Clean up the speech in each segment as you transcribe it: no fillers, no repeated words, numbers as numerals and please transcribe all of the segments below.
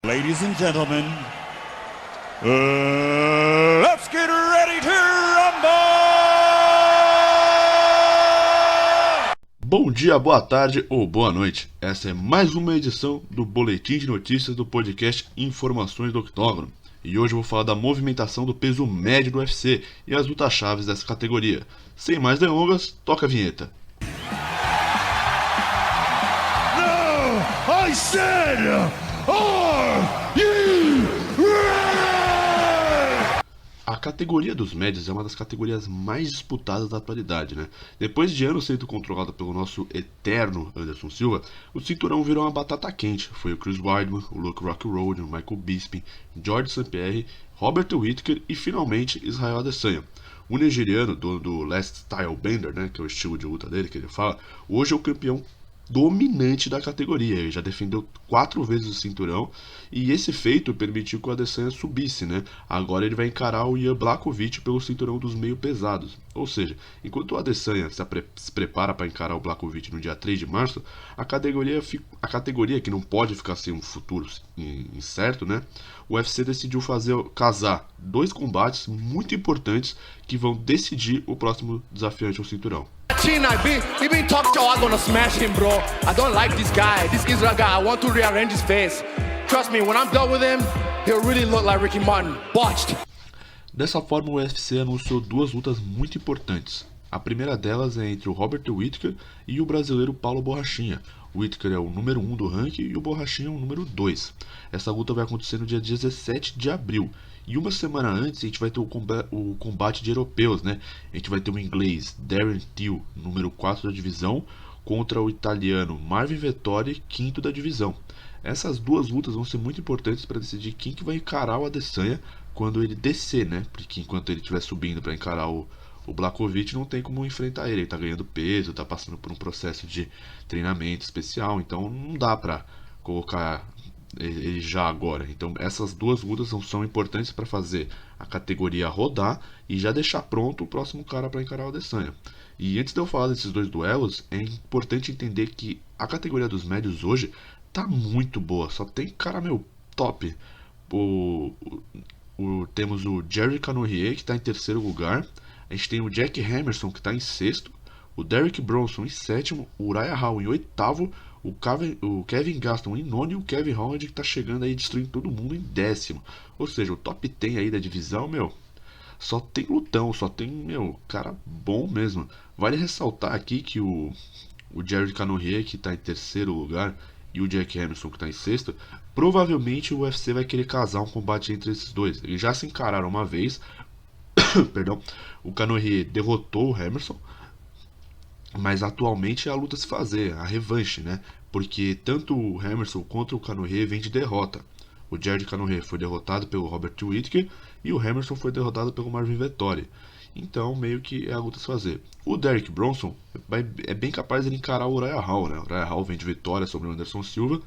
Ladies and gentlemen, let's get ready to rumble! Bom dia, boa tarde ou boa noite. Essa é mais uma edição do Boletim de Notícias do podcast Informações do Octógono. E hoje eu vou falar da movimentação do peso médio do UFC e as lutas-chaves dessa categoria. Sem mais delongas, toca a vinheta. No, I said, are you ready? A categoria dos médios é uma das categorias mais disputadas da atualidade, né? Depois de anos sendo controlada pelo nosso eterno Anderson Silva, o cinturão virou uma batata quente. Foi o Chris Weidman, o Luke Rockhold, o Michael Bisping, George St. Pierre, Robert Whittaker e finalmente Israel Adesanya. O nigeriano, dono do Last Style Bender, né, que é o estilo de luta dele que ele fala, hoje é o campeão dominante da categoria. Ele já defendeu 4 vezes o cinturão e esse feito permitiu que o Adesanya subisse, né? Agora ele vai encarar o Jan Blachowicz pelo cinturão dos meio pesados. Ou seja, enquanto o Adesanya se prepara para encarar o Blachowicz no dia 3 de março, a categoria que não pode ficar sem um futuro incerto, né? O UFC decidiu casar 2 combates muito importantes que vão decidir o próximo desafiante ao cinturão. He been talking to I'm gonna smash him, bro. I don't like this guy. This Israel guy, I want to rearrange his face. Trust me, when I'm done with him, he'll really look like Ricky Martin. Botched. Dessa forma, o UFC anunciou 2 lutas muito importantes. A primeira delas é entre o Robert Whittaker e o brasileiro Paulo Borrachinha. O Whittaker é o número 1 do ranking e o Borrachinha é o número 2. Essa luta vai acontecer no dia 17 de abril. E uma semana antes a gente vai ter o combate de europeus, né? A gente vai ter o inglês Darren Till, número 4 da divisão, contra o italiano Marvin Vettori, 5º da divisão. Essas 2 lutas vão ser muito importantes para decidir quem que vai encarar o Adesanya quando ele descer, né? Porque enquanto ele estiver subindo para encarar o Blachowicz, não tem como enfrentar ele. Ele tá ganhando peso, tá passando por um processo de treinamento especial, então não dá para colocar ele já agora. Então essas 2 lutas são importantes para fazer a categoria rodar e já deixar pronto o próximo cara para encarar o Adesanya. E antes de eu falar desses 2 duelos, é importante entender que a categoria dos médios hoje tá muito boa, só tem cara top. Temos o Jerry Cannonier, que está em 3º lugar, a gente tem o Jack Hermansson, que está em 6º, o Derek Bronson em 7º, o Uriah Hall em 8º, o Kevin Gaston em 9º e o Kevin Holland, que tá chegando aí destruindo todo mundo em 10º. Ou seja, o top 10 aí da divisão, só tem lutão, só tem, cara bom mesmo. Vale ressaltar aqui que o Jared Cannonier, que tá em 3º lugar, e o Jack Hermansson, que tá em 6º, provavelmente o UFC vai querer casar um combate entre esses dois. Eles já se encararam uma vez, perdão, o Cannonier derrotou o Hermansson, mas atualmente é a luta a se fazer, a revanche, né? Porque tanto o Hermansson contra o Cannonier vem de derrota. O Jared Cannonier foi derrotado pelo Robert Whittaker e o Hermansson foi derrotado pelo Marvin Vettori. Então, meio que é a luta a se fazer. O Derek Bronson é bem capaz de encarar o Uriah Hall, né? O Uriah Hall vem de vitória sobre o Anderson Silva.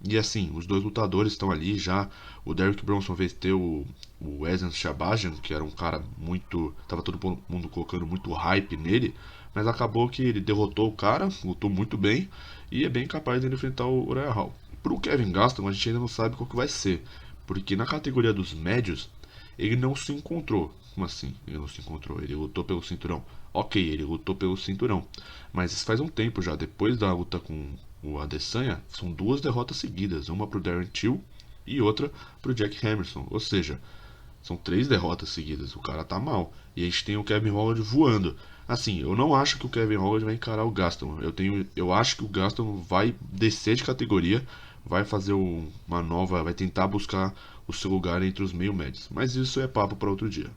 E assim, os 2 lutadores estão ali já. O Derek Bronson venceu o Wesley Shabazian, que era um cara muito... Tava todo mundo colocando muito hype nele. Mas acabou que ele derrotou o cara, lutou muito bem. E é bem capaz de enfrentar o Uriah Hall. Pro Kevin Gaston, a gente ainda não sabe qual que vai ser. Porque na categoria dos médios, ele não se encontrou. Como assim? Ele não se encontrou? Ele lutou pelo cinturão. Ok, ele lutou pelo cinturão. Mas isso faz um tempo já. Depois da luta com o Adesanya, são 2 derrotas seguidas. Uma pro Darren Till e outra pro Jack Hermansson. Ou seja, são 3 derrotas seguidas. O cara tá mal. E a gente tem o Kevin Holland voando. Assim, eu não acho que o Kevin Holland vai encarar o Gaston. Eu acho que o Gaston vai descer de categoria, vai fazer uma nova, vai tentar buscar o seu lugar entre os meio médios. Mas isso é papo para outro dia.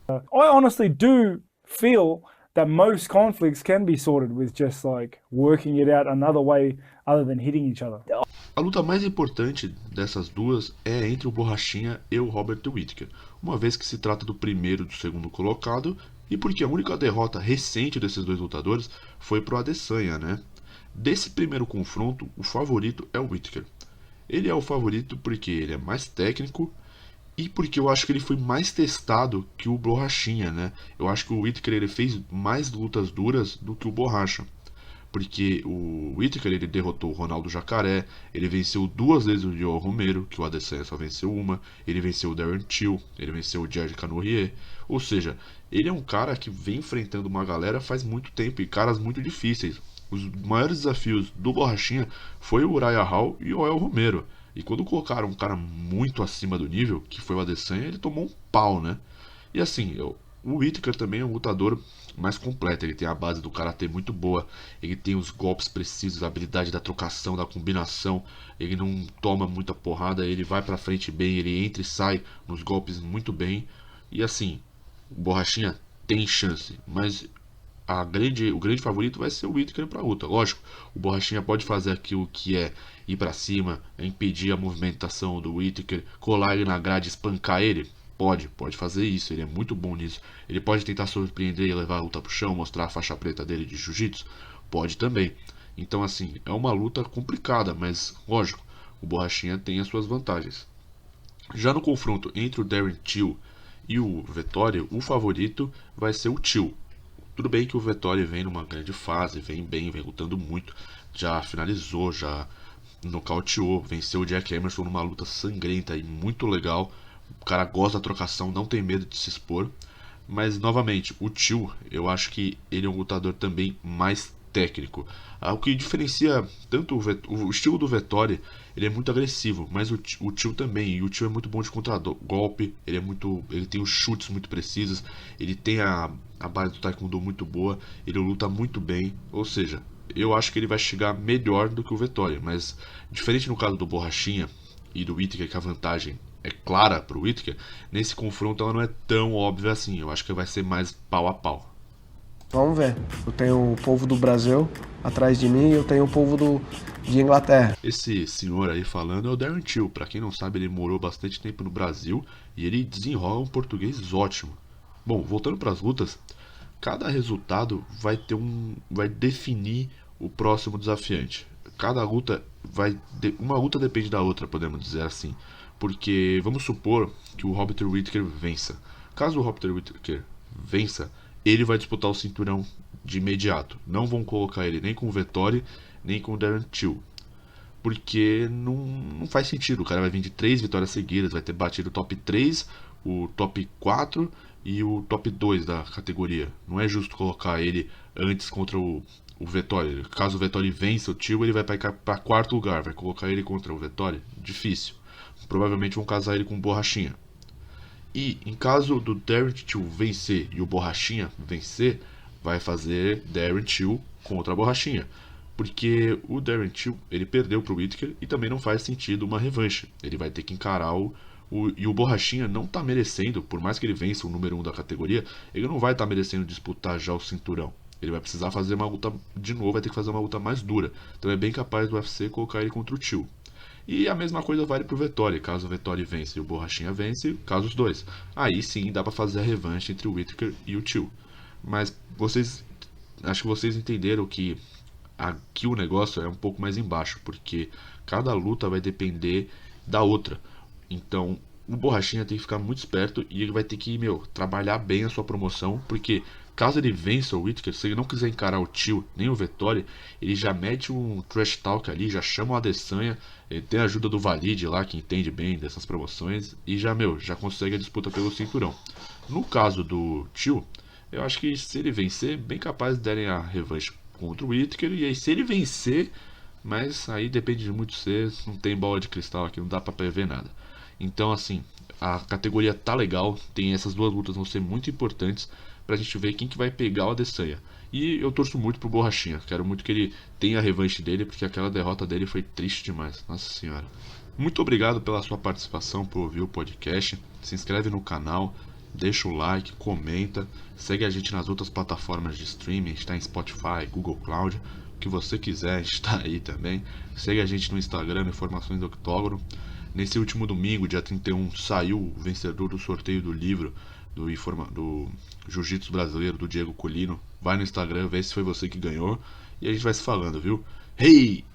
I honestly do feel that most conflicts can be sorted with just like working it out another way other than hitting each other. A luta mais importante dessas 2 é entre o Borrachinha e o Robert Whittaker, uma vez que se trata do primeiro e do segundo colocado, e porque a única derrota recente desses 2 lutadores foi pro Adesanya, né? Desse primeiro confronto, o favorito é o Whittaker. Ele é o favorito porque ele é mais técnico e porque eu acho que ele foi mais testado que o Borrachinha, né? Eu acho que o Whittaker ele fez mais lutas duras do que o Borracha. porque o Whittaker ele derrotou o Ronaldo Jacaré, ele venceu 2 vezes o Yoel Romero, que o Adesanya só venceu uma, ele venceu o Darren Till, ele venceu o Jerry Canourier, ou seja, ele é um cara que vem enfrentando uma galera faz muito tempo e caras muito difíceis. Os maiores desafios do Borrachinha foi o Uriah Hall e o Yoel Romero, e quando colocaram um cara muito acima do nível, que foi o Adesanya, ele tomou um pau, né? E assim, o Whittaker também é um lutador mais completo, ele tem a base do karatê muito boa, ele tem os golpes precisos, a habilidade da trocação, da combinação, ele não toma muita porrada, ele vai pra frente bem, ele entra e sai nos golpes muito bem, e assim, o Borrachinha tem chance, mas o grande favorito vai ser o Whittaker pra luta. Lógico, o Borrachinha pode fazer aquilo que é ir pra cima, impedir a movimentação do Whittaker, colar ele na grade, espancar ele. Pode fazer isso, ele é muito bom nisso. Ele pode tentar surpreender e levar a luta pro chão, mostrar a faixa preta dele de jiu-jitsu? Pode também. Então assim, é uma luta complicada, mas lógico, o Borrachinha tem as suas vantagens. Já no confronto entre o Darren Till e o Vettori, o favorito vai ser o Till. Tudo bem que o Vettori vem numa grande fase, vem bem, vem lutando muito, já finalizou, já nocauteou, venceu o Jack Emerson numa luta sangrenta e muito legal. O cara gosta da trocação, não tem medo de se expor. Mas, novamente, o Till, eu acho que ele é um lutador também mais técnico. O que diferencia tanto o estilo do Vettori, ele é muito agressivo, mas o Till também. E o Till é muito bom de contra-golpe, ele tem os chutes muito precisos, ele tem a base do Taekwondo muito boa, ele luta muito bem. Ou seja, eu acho que ele vai chegar melhor do que o Vettori. Mas, diferente no caso do Borrachinha e do Whittaker, que a vantagem é clara pro Whittaker, nesse confronto ela não é tão óbvia assim. Eu acho que vai ser mais pau a pau. Vamos ver. Eu tenho o povo do Brasil atrás de mim e eu tenho o povo de Inglaterra. Esse senhor aí falando é o Darren Till. Pra quem não sabe, ele morou bastante tempo no Brasil e ele desenrola um português ótimo. Bom, voltando para as lutas, cada resultado vai definir o próximo desafiante. Cada luta uma luta depende da outra, podemos dizer assim. Porque vamos supor que o Robert Whittaker vença. Caso o Robert Whittaker vença, ele vai disputar o cinturão de imediato. Não vão colocar ele nem com o Vettori, nem com o Darren Till. Porque não faz sentido. O cara vai vir de 3 vitórias seguidas, vai ter batido o top 3, o top 4 e o top 2 da categoria. Não é justo colocar ele antes contra o Vettori. Caso o Vettori vença o Till, ele vai para 4º lugar. Vai colocar ele contra o Vettori? Difícil. Provavelmente vão casar ele com o Borrachinha. E em caso do Darren Till vencer e o Borrachinha vencer, vai fazer Darren Till contra a Borrachinha. Porque o Darren Till, ele perdeu pro Whittaker e também não faz sentido uma revanche. Ele vai ter que encarar e o Borrachinha não tá merecendo, por mais que ele vença o número 1 da categoria, ele não vai estar merecendo disputar já o cinturão. Ele vai precisar fazer uma luta de novo, vai ter que fazer uma luta mais dura. Então é bem capaz do UFC colocar ele contra o Till. E a mesma coisa vale pro Vettori. Caso o Vettori vence e o Borrachinha vence, caso os dois. Aí sim dá pra fazer a revanche entre o Whittaker e o Till. Mas acho que vocês entenderam que aqui o negócio é um pouco mais embaixo, porque cada luta vai depender da outra. Então o Borrachinha tem que ficar muito esperto e ele vai ter que, trabalhar bem a sua promoção, porque caso ele vença o Whittaker, se ele não quiser encarar o Till nem o Vettori, ele já mete um trash talk ali, já chama o Adesanya, ele tem a ajuda do Valide lá, que entende bem dessas promoções, e já consegue a disputa pelo cinturão. No caso do Till, eu acho que se ele vencer, bem capaz de darem a revanche contra o Whittaker, e aí se ele vencer, mas aí depende de muito ser, não tem bola de cristal aqui, não dá pra prever nada. Então assim, a categoria tá legal, tem essas duas lutas vão ser muito importantes pra gente ver quem que vai pegar o Adesanya. E eu torço muito pro Borrachinha, quero muito que ele tenha a revanche dele, porque aquela derrota dele foi triste demais, nossa senhora. Muito obrigado pela sua participação, por ouvir o podcast, se inscreve no canal, deixa o like, comenta, segue a gente nas outras plataformas de streaming, a gente tá em Spotify, Google Cloud, o que você quiser, a gente tá aí também. Segue a gente no Instagram, Informações do Octógono. Nesse último domingo, dia 31, saiu o vencedor do sorteio do livro do Jiu-Jitsu Brasileiro, do Diego Colino. Vai no Instagram, vê se foi você que ganhou. E a gente vai se falando, viu? Hey!